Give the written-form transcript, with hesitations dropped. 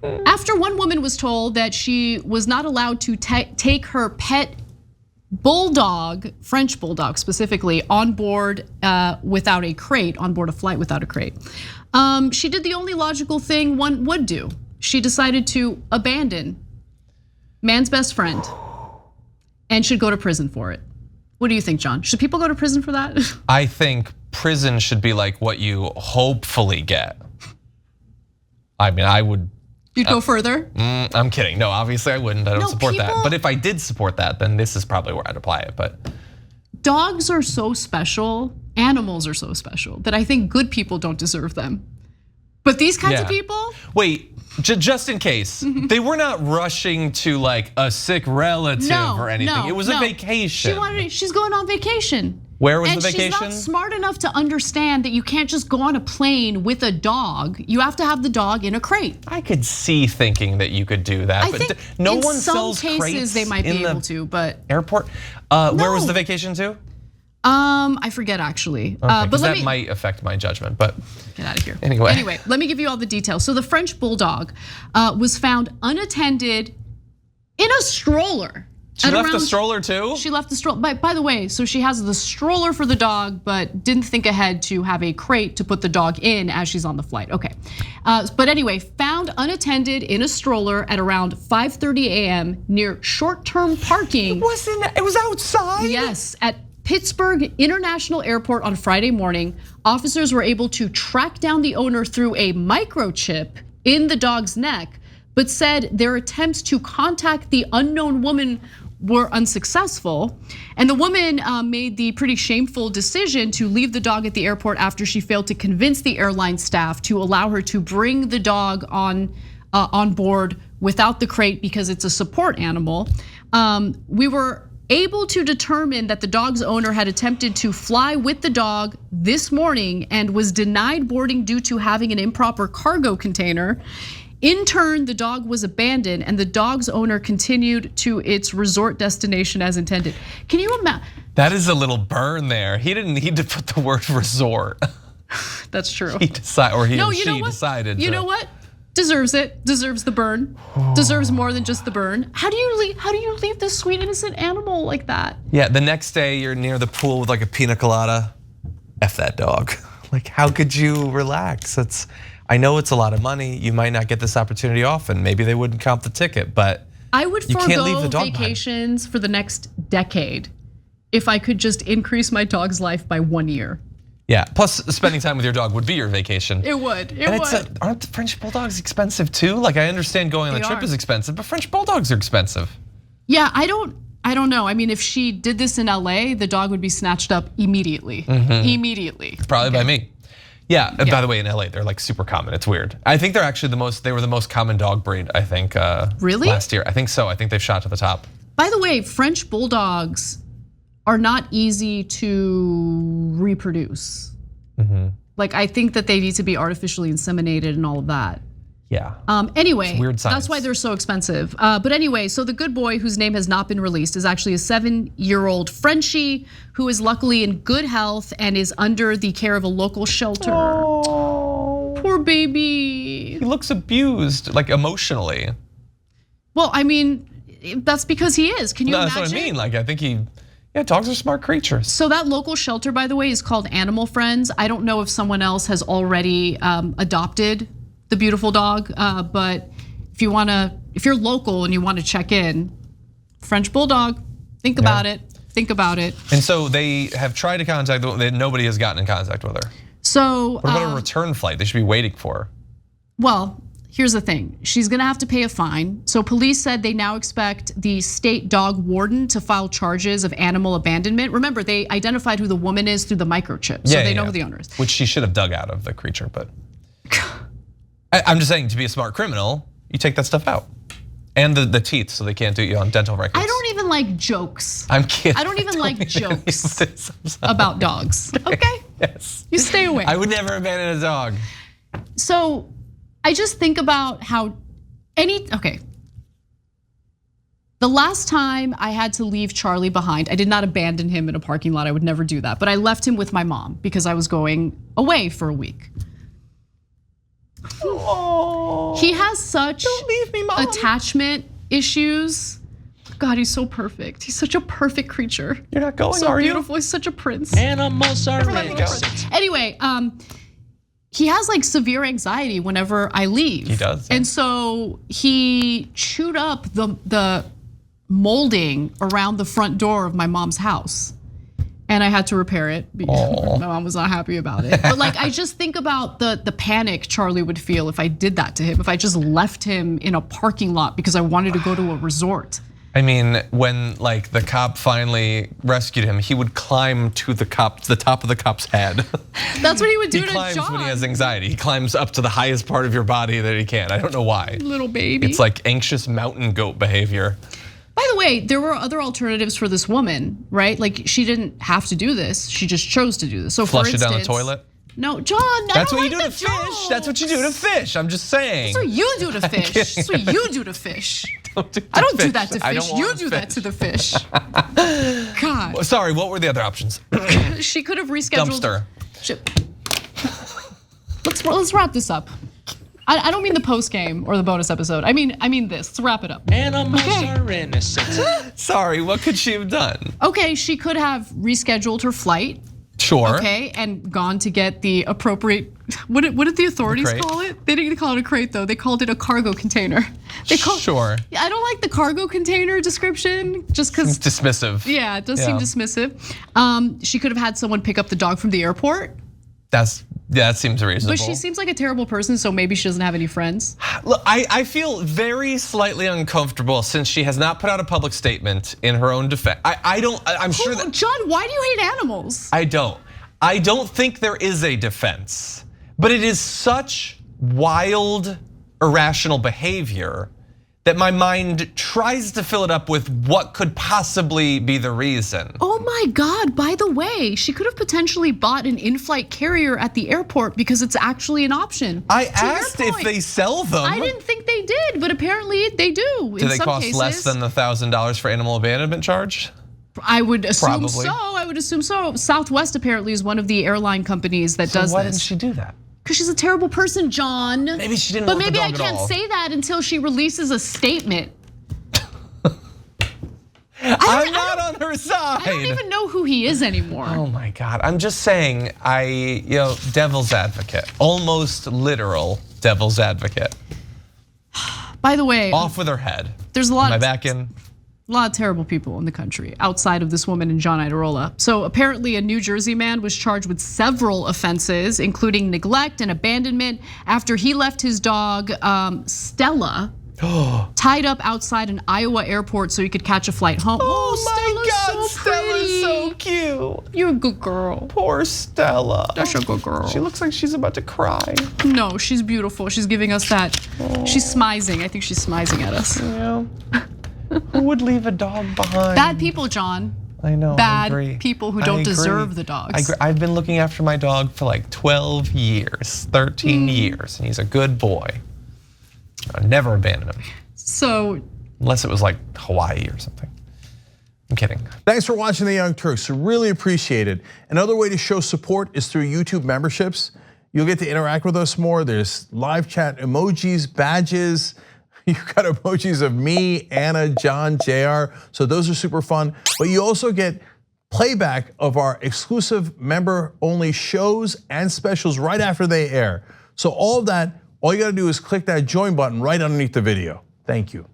After one woman was told that she was not allowed to take her pet bulldog, French bulldog specifically, on board without a crate, on board a flight without a crate. She did the only logical thing one would do. She decided to abandon man's best friend and should go to prison for it. What do you think, John? Should people go to prison for that? I think prison should be like what you hopefully get. I mean, I would. You'd go further? I'm kidding. No, obviously I wouldn't. I don't support that. But if I did support that, then this is probably where I'd apply it. But dogs are so special, animals are so special that I think good people don't deserve them. But these kinds of people? Wait, just in case, they were not rushing to like a sick relative or anything. It was a vacation. She's going on vacation. Where was the vacation? And she's not smart enough to understand that you can't just go on a plane with a dog. You have to have the dog in a crate. I could see thinking that you could do that, but no one sells crates. In some cases they might be able to, but airport. Where was the vacation to? I forget actually. Okay, but that might affect my judgment. But get out of here. Anyway, let me give you all the details. So the French bulldog was found unattended in a stroller. She left the stroller too? She left the stroller. By the way, so she has the stroller for the dog, but didn't think ahead to have a crate to put the dog in as she's on the flight. Okay, but anyway, found unattended in a stroller at around 5:30 a.m. near short-term parking. It was outside? Yes, at Pittsburgh International Airport on Friday morning. Officers were able to track down the owner through a microchip in the dog's neck, but said their attempts to contact the unknown woman were unsuccessful. And the woman made the pretty shameful decision to leave the dog at the airport after she failed to convince the airline staff to allow her to bring the dog on board without the crate because it's a support animal. We were able to determine that the dog's owner had attempted to fly with the dog this morning and was denied boarding due to having an improper cargo container. In turn, the dog was abandoned and the dog's owner continued to its resort destination as intended. Can you imagine? That is a little burn there. He didn't need to put the word resort. That's true. She decided. You know what? Deserves it. Deserves the burn. Deserves more than just the burn. How do you leave this sweet innocent animal like that? Yeah, the next day you're near the pool with like a pina colada. F that dog. Like, how could you relax? I know it's a lot of money. You might not get this opportunity often. Maybe they wouldn't count the ticket, but I would forego vacations for the next decade if I could just increase my dog's life by 1 year. Yeah, plus spending time with your dog would be your vacation. It would, aren't French bulldogs expensive too? Like I understand going on the trip is expensive, but French bulldogs are expensive. Yeah, I don't know. I mean, if she did this in LA, the dog would be snatched up immediately. Immediately. Probably by me. Yeah, by the way, in LA, they're like super common. It's weird. I think they're actually they were the most common dog breed, I think. Really? Last year, I think so. I think they've shot to the top. By the way, French bulldogs are not easy to reproduce. Like I think that they need to be artificially inseminated and all of that. Yeah. Anyway, it's weird science. That's why they're so expensive. But anyway, so the good boy whose name has not been released is actually a 7-year-old Frenchie who is luckily in good health and is under the care of a local shelter. Oh. Poor baby. He looks abused, like emotionally. Well, I mean, that's because he is. Can you imagine? That's what I mean. Like I think dogs are smart creatures. So that local shelter, by the way, is called Animal Friends. I don't know if someone else has already adopted the beautiful dog, but if you're local and you want to check in, French bulldog, think about it. Think about it. And so they have tried to contact her, nobody has gotten in contact with her. So what about a return flight they should be waiting for? Well, here's the thing. She's gonna have to pay a fine. So police said they now expect the state dog warden to file charges of animal abandonment. Remember, they identified who the woman is through the microchip, so they know who the owner is. Which she should have dug out of the creature, but I'm just saying, to be a smart criminal, you take that stuff out. And the teeth, so they can't do you on dental records. I don't even like jokes. I'm kidding. I don't even like jokes about dogs, okay? Yes. You stay away. I would never abandon a dog. So I just think about how okay. The last time I had to leave Charlie behind, I did not abandon him in a parking lot. I would never do that. But I left him with my mom because I was going away for a week. Oh, he has such don't leave me, Mom. attachment issues. God, he's so perfect. He's such a perfect creature. You're not going, so are beautiful. He's such a prince. Animals are innocent. Anyway, he has like severe anxiety whenever I leave. He does. And so he chewed up the molding around the front door of my mom's house. And I had to repair it because my mom was not happy about it. But like, I just think about the panic Charlie would feel if I did that to him, if I just left him in a parking lot because I wanted to go to a resort. I mean, when like the cop finally rescued him, he would climb to the top of the cop's head. That's what he would do to John. He climbs when he has anxiety. He climbs up to the highest part of your body that he can. I don't know why. Little baby. It's like anxious mountain goat behavior. By the way, there were other alternatives for this woman, right? Like she didn't have to do this. She just chose to do this. So flush for instance, it down the toilet? No, John, That's what like you do to fish. That's what you do to fish. I'm just saying. That's what you do to fish. That's what you do to fish. I don't do that to fish. You do that to the fish. God. Sorry, what were the other options? She could have rescheduled. Dumpster. Let's wrap this up. I don't mean the post game or the bonus episode. I mean this. Let's wrap it up. Animals are innocent. Sorry, what could she have done? Okay, she could have rescheduled her flight. Sure. Okay, and gone to get the appropriate. What did the authorities call it? They didn't call it a crate though. They called it a cargo container. Sure. I don't like the cargo container description just because. It's dismissive. Yeah, it does seem dismissive. She could have had someone pick up the dog from the airport. That seems reasonable. But she seems like a terrible person, so maybe she doesn't have any friends. Look, I feel very slightly uncomfortable since she has not put out a public statement in her own defense. I'm sure that. John, why do you hate animals? I don't think there is a defense, but it is such wild, irrational behavior that my mind tries to fill it up with what could possibly be the reason. Oh my God, by the way, she could have potentially bought an in-flight carrier at the airport because it's actually an option. I asked if they sell them. I didn't think they did, but apparently they do. Do they cost less than the $1,000 for animal abandonment charge? I would assume Probably. so. I would assume so. Southwest apparently is one of the airline companies that does this. Why didn't she do that? Because she's a terrible person, John. Maybe she didn't But want the maybe dog I at can't all. say that until she releases a statement. I'm not on her side. I don't even know who he is anymore. Oh my God, I'm just saying, devil's advocate, almost literal devil's advocate. By the way, Off with her head. there's a lot Am I of back in? A lot of terrible people in the country outside of this woman and John Idarola. So apparently a New Jersey man was charged with several offenses, including neglect and abandonment after he left his dog, Stella, tied up outside an Iowa airport so he could catch a flight home. Oh my God, Stella's so pretty. Stella's so cute. You're a good girl. Poor Stella. That's a good girl. She looks like she's about to cry. No, she's beautiful. She's giving us that. She's smizing. I think she's smizing at us. Yeah. Who would leave a dog behind? Bad people, John. I know. Bad I agree. people who I don't agree. deserve the dogs. I've been looking after my dog for like 12 years, 13 years, and he's a good boy. I never abandoned him. So, unless it was like Hawaii or something. I'm kidding. Thanks for watching The Young Turks. Really appreciate it. Another way to show support is through YouTube memberships. You'll get to interact with us more. There's live chat emojis, badges. You've got emojis of me, Anna, John, JR. So those are super fun. But you also get playback of our exclusive member-only shows and specials right after they air. So all of that, all you gotta do is click that join button right underneath the video. Thank you.